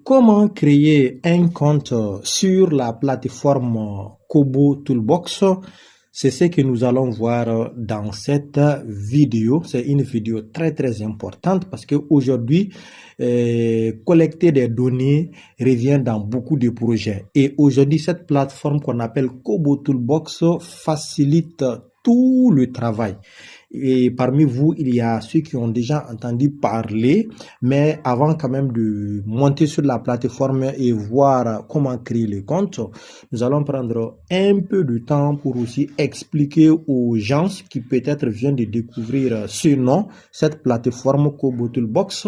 Comment créer un compte sur la plateforme Kobo Toolbox? C'est ce que nous allons voir dans cette vidéo. C'est une vidéo très importante parce qu'aujourd'hui, collecter des données revient dans beaucoup de projets. Et aujourd'hui, cette plateforme qu'on appelle Kobo Toolbox facilite tout le travail. Et parmi vous, il y a ceux qui ont déjà entendu parler, mais avant quand même de monter sur la plateforme et voir comment créer le compte, nous allons prendre un peu de temps pour aussi expliquer aux gens qui peut-être viennent de découvrir ce nom, cette plateforme Kobo Toolbox,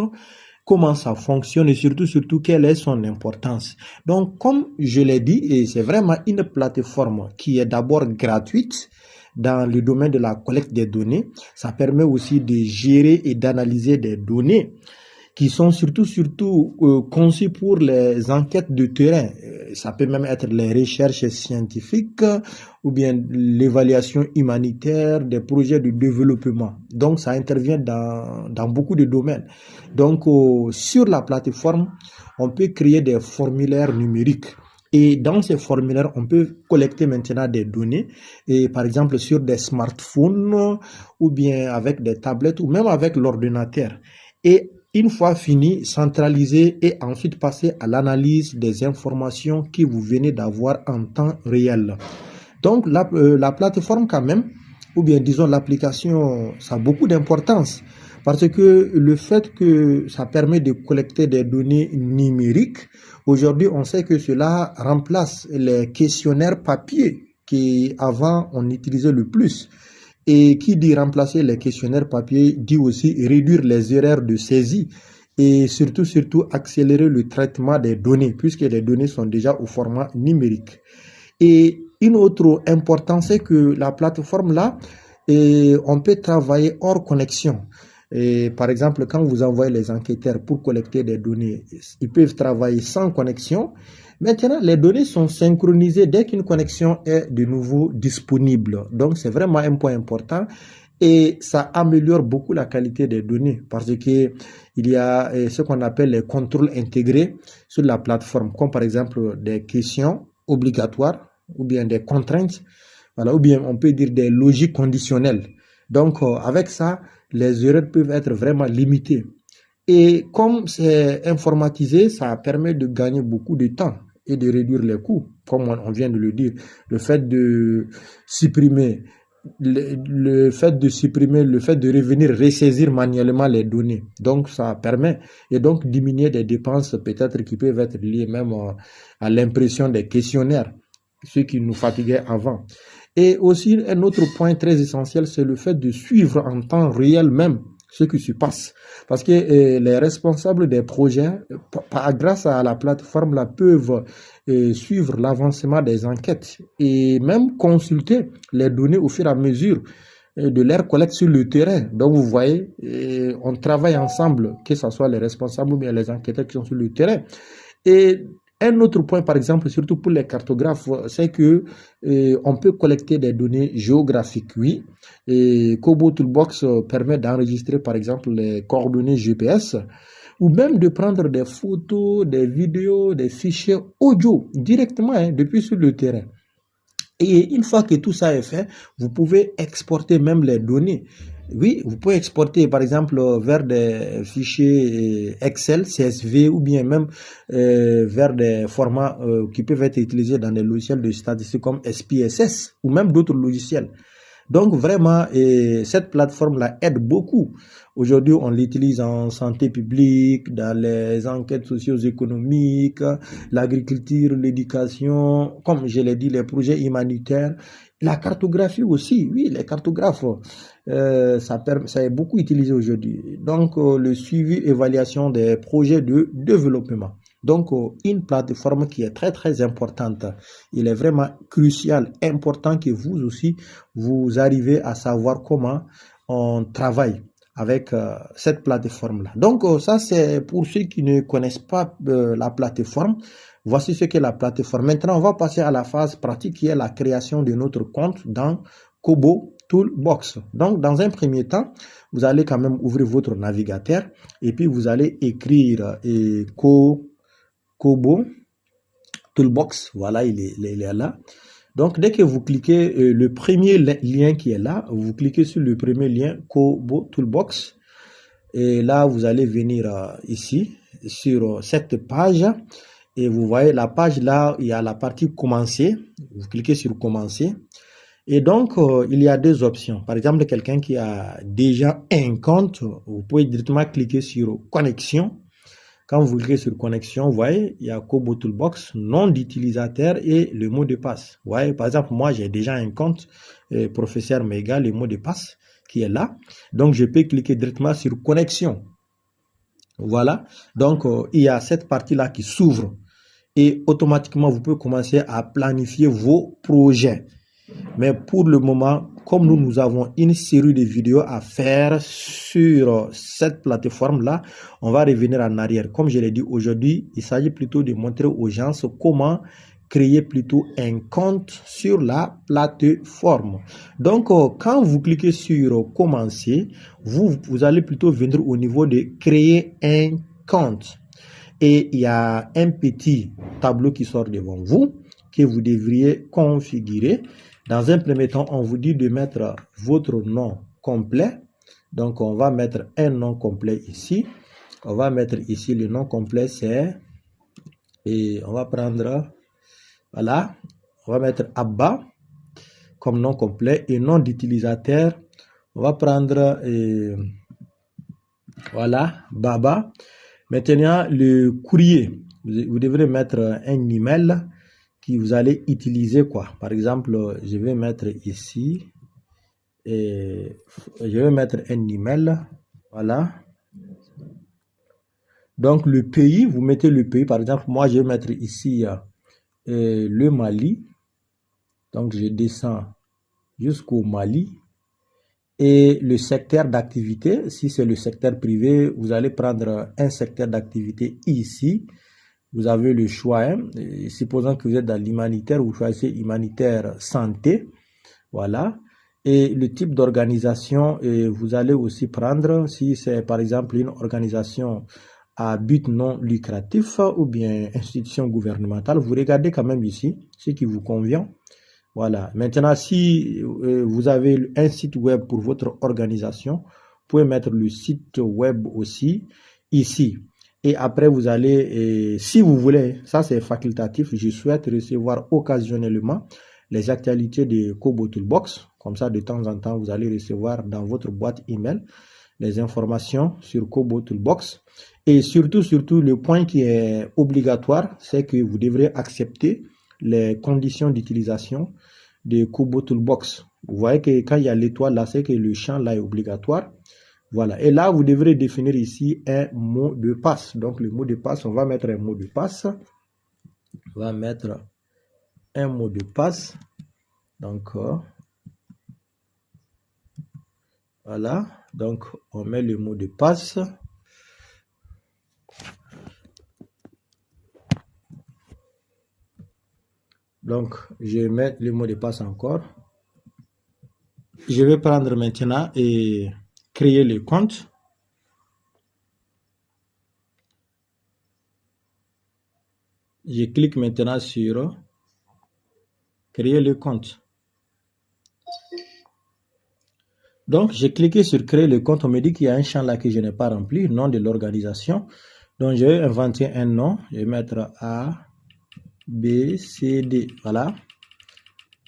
comment ça fonctionne et surtout quelle est son importance. Donc, comme je l'ai dit, et c'est vraiment une plateforme qui est d'abord gratuite dans le domaine de la collecte des données. Ça permet aussi de gérer et d'analyser des données qui sont surtout conçues pour les enquêtes de terrain. Ça peut même être les recherches scientifiques ou bien l'évaluation humanitaire, des projets de développement. Donc, ça intervient dans beaucoup de domaines. Donc, sur la plateforme, on peut créer des formulaires numériques. Et dans ces formulaires, on peut collecter maintenant des données, et par exemple sur des smartphones, ou bien avec des tablettes, ou même avec l'ordinateur. Et une fois fini, centraliser et ensuite passer à l'analyse des informations que vous venez d'avoir en temps réel. Donc la plateforme quand même, ou bien disons l'application, ça a beaucoup d'importance. Parce que le fait que ça permet de collecter des données numériques, aujourd'hui on sait que cela remplace les questionnaires papier qui avant on utilisait le plus. Et qui dit remplacer les questionnaires papier dit aussi réduire les erreurs de saisie et surtout accélérer le traitement des données puisque les données sont déjà au format numérique. Et une autre importance, c'est que la plateforme là, on peut travailler hors connexion. Et par exemple, quand vous envoyez les enquêteurs pour collecter des données, ils peuvent travailler sans connexion. Maintenant, les données sont synchronisées dès qu'une connexion est de nouveau disponible. Donc, c'est vraiment un point important et ça améliore beaucoup la qualité des données parce que il y a ce qu'on appelle les contrôles intégrés sur la plateforme, comme par exemple des questions obligatoires ou bien des contraintes, voilà, ou bien on peut dire des logiques conditionnelles. Donc, avec ça, les erreurs peuvent être vraiment limitées. Et comme c'est informatisé, ça permet de gagner beaucoup de temps et de réduire les coûts, comme on vient de le dire. Le fait de supprimer, le fait de revenir ressaisir manuellement les données. Donc, ça permet et donc diminuer des dépenses peut-être qui peuvent être liées même à l'impression des questionnaires, ce qui nous fatiguait avant. Et aussi, un autre point très essentiel, c'est le fait de suivre en temps réel même ce qui se passe. Parce que les responsables des projets, grâce à la plateforme, là, peuvent suivre l'avancement des enquêtes et même consulter les données au fur et à mesure de leur collecte sur le terrain. Donc, vous voyez, on travaille ensemble, que ce soit les responsables ou bien les enquêteurs qui sont sur le terrain. Et un autre point, par exemple, surtout pour les cartographes, c'est que on peut collecter des données géographiques, oui. Et Kobo Toolbox permet d'enregistrer, par exemple, les coordonnées GPS ou même de prendre des photos, des vidéos, des fichiers audio directement depuis sur le terrain. Et une fois que tout ça est fait, vous pouvez exporter même les données. Oui, vous pouvez exporter par exemple vers des fichiers Excel, CSV ou bien même vers des formats qui peuvent être utilisés dans des logiciels de statistique comme SPSS ou même d'autres logiciels. Donc vraiment, cette plateforme-là aide beaucoup. Aujourd'hui, on l'utilise en santé publique, dans les enquêtes socio-économiques, l'agriculture, l'éducation, comme je l'ai dit, les projets humanitaires, la cartographie aussi. Oui, les cartographes, ça est beaucoup utilisé aujourd'hui. Donc, le suivi, évaluation des projets de développement. Donc, une plateforme qui est très importante. Il est vraiment crucial, important que vous aussi, vous arrivez à savoir comment on travaille avec cette plateforme-là. Donc, ça, c'est pour ceux qui ne connaissent pas la plateforme. Voici ce qu'est la plateforme. Maintenant, on va passer à la phase pratique qui est la création de notre compte dans Kobo Toolbox. Donc, dans un premier temps, vous allez quand même ouvrir votre navigateur et puis vous allez écrire Kobo Toolbox. Voilà, il est là. Donc, dès que vous cliquez le premier lien qui est là, vous cliquez sur le premier lien Kobo Toolbox. Et là, vous allez venir ici sur cette page. Et vous voyez la page là, il y a la partie commencer. Vous cliquez sur commencer. Et donc, il y a deux options. Par exemple, quelqu'un qui a déjà un compte, vous pouvez directement cliquer sur connexion. Quand vous cliquez sur connexion, vous voyez, il y a Kobo Toolbox, nom d'utilisateur et le mot de passe. Vous voyez, par exemple, moi, j'ai déjà un compte professeur Méga, le mot de passe qui est là. Donc, je peux cliquer directement sur connexion. Voilà. Donc, il y a cette partie-là qui s'ouvre et automatiquement, vous pouvez commencer à planifier vos projets. Mais pour le moment, comme nous avons une série de vidéos à faire sur cette plateforme-là, on va revenir en arrière. Comme je l'ai dit aujourd'hui, il s'agit plutôt de montrer aux gens comment créer plutôt un compte sur la plateforme. Donc, quand vous cliquez sur commencer, vous allez plutôt venir au niveau de créer un compte. Et il y a un petit tableau qui sort devant vous que vous devriez configurer. Dans un premier temps, on vous dit de mettre votre nom complet. Donc, on va mettre un nom complet ici. On va mettre ici le nom complet, c'est... Et on va prendre... Voilà. On va mettre Abba comme nom complet. Et nom d'utilisateur, on va prendre... voilà, Baba. Maintenant, le courrier. Vous devrez mettre un email que vous allez utiliser quoi. Par exemple, je vais mettre ici et je vais mettre un email. Voilà. Donc le pays, vous mettez le pays. Par exemple, moi je vais mettre ici le Mali. Donc je descends jusqu'au Mali. Et le secteur d'activité, si c'est le secteur privé, vous allez prendre un secteur d'activité ici. Vous avez le choix. Hein. Supposons que vous êtes dans l'humanitaire, vous choisissez humanitaire santé. Voilà. Et le type d'organisation, vous allez aussi prendre, si c'est par exemple une organisation à but non lucratif ou bien institution gouvernementale, vous regardez quand même ici ce qui vous convient. Voilà. Maintenant, si vous avez un site web pour votre organisation, vous pouvez mettre le site web aussi ici. Et après, vous allez, si vous voulez, ça c'est facultatif, je souhaite recevoir occasionnellement les actualités de Kobo Toolbox. Comme ça, de temps en temps, vous allez recevoir dans votre boîte email les informations sur Kobo Toolbox. Et surtout, le point qui est obligatoire, c'est que vous devrez accepter les conditions d'utilisation de Kobo Toolbox. Vous voyez que quand il y a l'étoile là, c'est que le champ là est obligatoire. Voilà. Et là, vous devrez définir ici un mot de passe. Donc, le mot de passe, on va mettre un mot de passe. On va mettre un mot de passe. Donc, voilà. Donc, on met le mot de passe. Donc, je vais mettre le mot de passe encore. Je vais prendre maintenant et créer le compte. Je clique maintenant sur créer le compte. Donc, j'ai cliqué sur créer le compte. On me dit qu'il y a un champ là que je n'ai pas rempli, nom de l'organisation. Donc, je vais inventer un nom. Je vais mettre A, B, C, D. Voilà.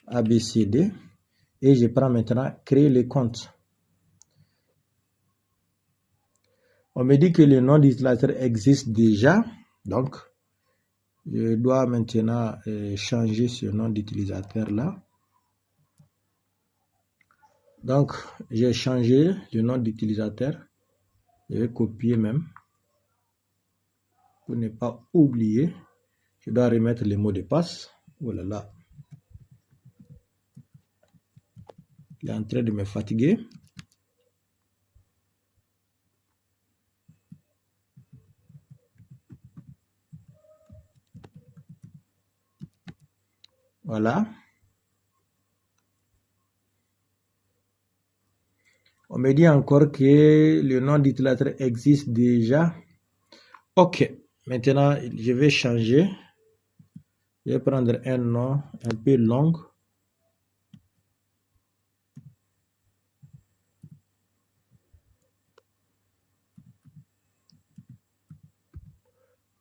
A, B, C, D. Et je prends maintenant créer le compte. On me dit que le nom d'utilisateur existe déjà. Donc, je dois maintenant changer ce nom d'utilisateur là. Donc, j'ai changé le nom d'utilisateur. Je vais copier même. Pour ne pas oublier. Je dois remettre les mots de passe. Oh là là. Il est en train de me fatiguer. Voilà. On me dit encore que le nom d'utilisateur existe déjà. Ok. Maintenant, je vais changer. Je vais prendre un nom un peu long.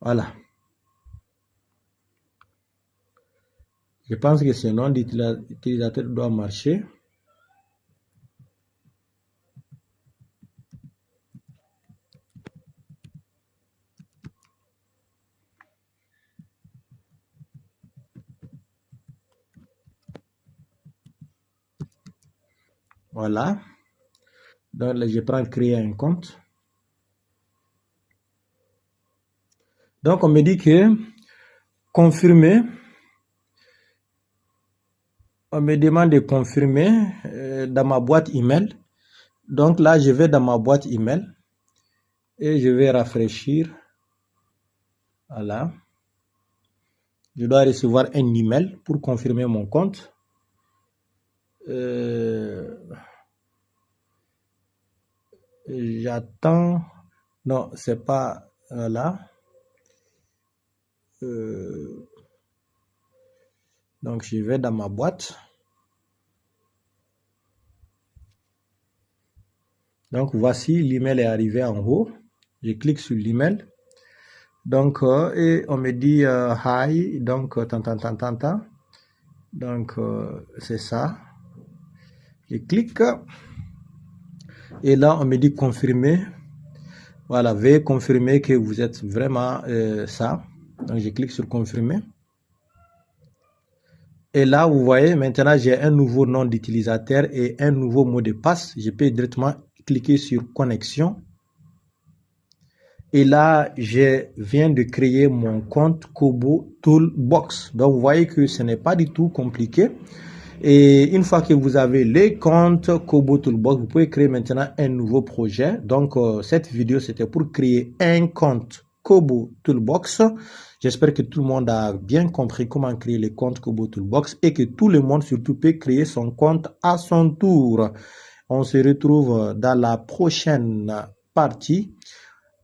Voilà. Je pense que ce nom d'utilisateur doit marcher. Voilà. Donc là, je prends créer un compte. Donc on me dit que confirmer. On me demande de confirmer dans ma boîte email. Donc là, je vais dans ma boîte email et je vais rafraîchir. Voilà. Je dois recevoir un email pour confirmer mon compte. J'attends. Non, c'est pas là. Donc je vais dans ma boîte. Donc voici, l'email est arrivé en haut. Je clique sur l'email. Donc et on me dit hi. Donc Donc c'est ça. Je clique. Et là, on me dit confirmer. Voilà, veuillez confirmer que vous êtes vraiment ça. Donc, je clique sur confirmer. Et là, vous voyez, maintenant, j'ai un nouveau nom d'utilisateur et un nouveau mot de passe. Je peux directement cliquer sur connexion. Et là, je viens de créer mon compte Kobo Toolbox. Donc, vous voyez que ce n'est pas du tout compliqué. Et une fois que vous avez les comptes Kobo Toolbox, vous pouvez créer maintenant un nouveau projet. Donc, cette vidéo, c'était pour créer un compte Kobo Toolbox. J'espère que tout le monde a bien compris comment créer les comptes Kobo Toolbox et que tout le monde surtout peut créer son compte à son tour. On se retrouve dans la prochaine partie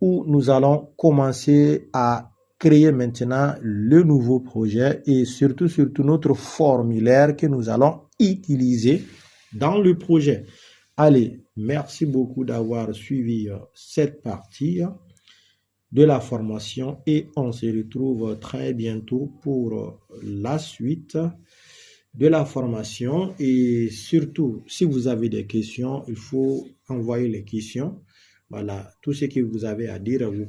où nous allons commencer à créer maintenant le nouveau projet et surtout notre formulaire que nous allons utiliser dans le projet. Allez, merci beaucoup d'avoir suivi cette partie de la formation et on se retrouve très bientôt pour la suite de la formation. Et surtout, si vous avez des questions, il faut envoyer les questions. Voilà, tout ce que vous avez à dire, vous